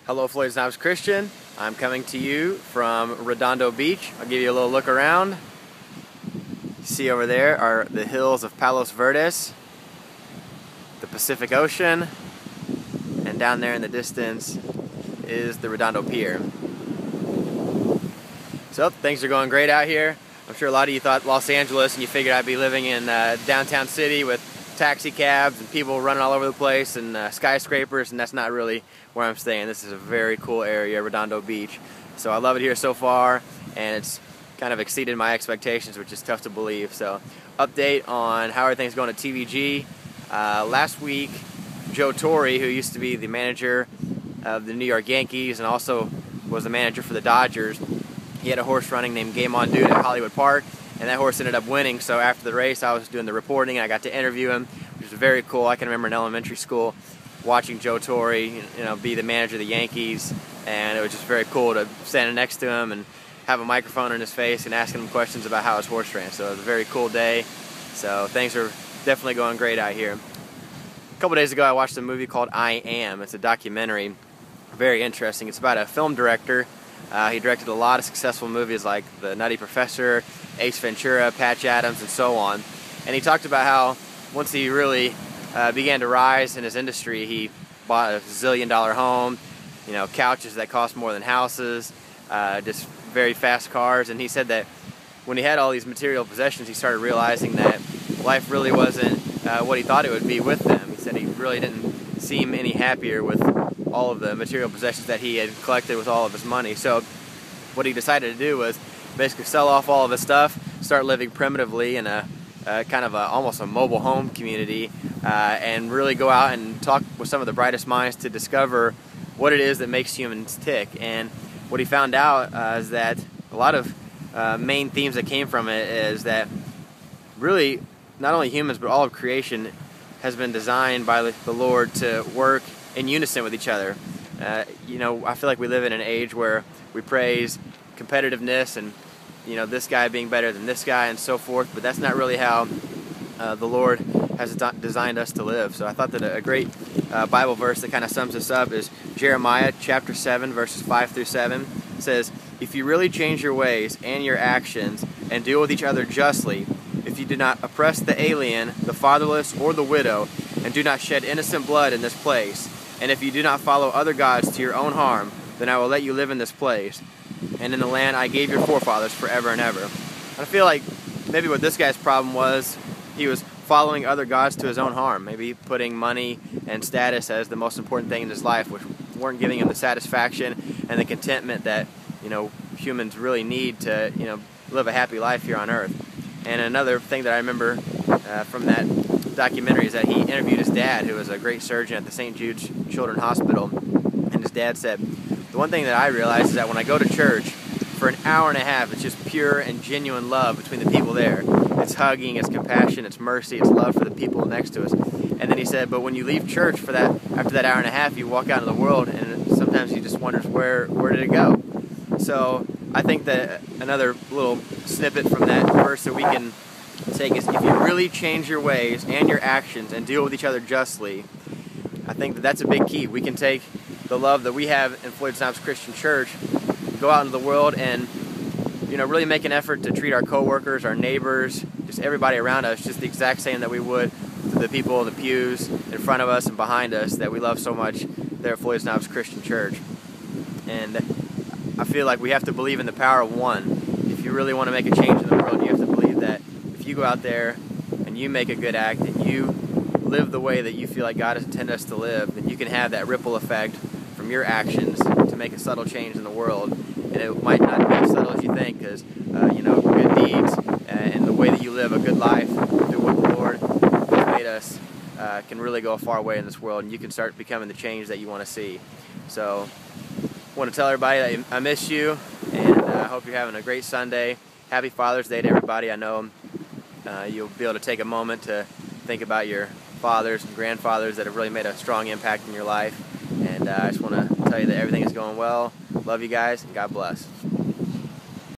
Hello, Floyd Snobs Christian. I'm coming to you from Redondo Beach. I'll give you a little look around. You see over there are the hills of Palos Verdes, the Pacific Ocean, and down there in the distance is the Redondo Pier. So things are going great out here. I'm sure a lot of you thought Los Angeles and you figured I'd be living in downtown city with taxi cabs and people running all over the place and skyscrapers, and that's not really where I'm staying. This is a very cool area, Redondo Beach. So I love it here so far, and it's kind of exceeded my expectations, which is tough to believe. So update on how everything's going at TVG. Last week, Joe Torre, who used to be the manager of the New York Yankees and also was the manager for the Dodgers, he had a horse running named Game On Dude at Hollywood Park, and that horse ended up winning. So after the race, I was doing the reporting, and I got to interview him, which was very cool. I can remember in elementary school watching Joe Torre, be the manager of the Yankees, and it was just very cool to stand next to him and have a microphone in his face and asking him questions about how his horse ran. So it was a very cool day. So things are definitely going great out here. A couple days ago, I watched a movie called I Am. It's a documentary, very interesting. It's about a film director. He directed a lot of successful movies like The Nutty Professor, Ace Ventura, Patch Adams, and so on. And he talked about how once he really began to rise in his industry, he bought a zillion-dollar home, couches that cost more than houses, just very fast cars. And he said that when he had all these material possessions, he started realizing that life really wasn't what he thought it would be with them. He said he really didn't seem any happier with all of the material possessions that he had collected with all of his money. So what he decided to do was basically sell off all of his stuff, start living primitively in a kind of almost a mobile home community, and really go out and talk with some of the brightest minds to discover what it is that makes humans tick. And what he found out is that a lot of main themes that came from it is that really not only humans but all of creation has been designed by the Lord to work in unison with each other. I feel like we live in an age where we praise competitiveness and this guy being better than this guy and so forth, but that's not really how the Lord has designed us to live. So I thought that a great Bible verse that kind of sums this up is Jeremiah chapter 7 verses 5 through 7. It says, "If you really change your ways and your actions and deal with each other justly, if you do not oppress the alien, the fatherless, or the widow, and do not shed innocent blood in this place, and if you do not follow other gods to your own harm, then I will let you live in this place and in the land I gave your forefathers forever and ever." I feel like maybe what this guy's problem was, he was following other gods to his own harm, maybe putting money and status as the most important thing in his life, which weren't giving him the satisfaction and the contentment that humans really need to live a happy life here on earth. And another thing that I remember from that documentary is that he interviewed his dad, who was a great surgeon at the St. Jude's Children's Hospital, and his dad said, "The one thing that I realize is that when I go to church for an hour and a half, it's just pure and genuine love between the people there. It's hugging, it's compassion, it's mercy, it's love for the people next to us." And then he said, but when you leave church after that hour and a half, you walk out into the world and sometimes you just wonder where did it go? So I think that another little snippet from that verse that we can take is, if you really change your ways and your actions and deal with each other justly, I think that that's a big key. We can take the love that we have in Floyd Snobs Christian Church, go out into the world and really make an effort to treat our coworkers, our neighbors, just everybody around us just the exact same that we would to the people in the pews in front of us and behind us that we love so much there at Floyd Snobs Christian Church. And I feel like we have to believe in the power of one. If you really want to make a change in the world, you have to believe that if you go out there and you make a good act and you live the way that you feel like God has intended us to live, then you can have that ripple effect from your actions to make a subtle change in the world. And it might not be as subtle as you think, because good deeds and the way that you live a good life through what the Lord has made us can really go a far way in this world, and you can start becoming the change that you want to see. So I want to tell everybody that I miss you, and I hope you're having a great Sunday. Happy Father's Day to everybody. I know you'll be able to take a moment to think about your fathers and grandfathers that have really made a strong impact in your life. And I just want to tell you that everything is going well. Love you guys, and God bless.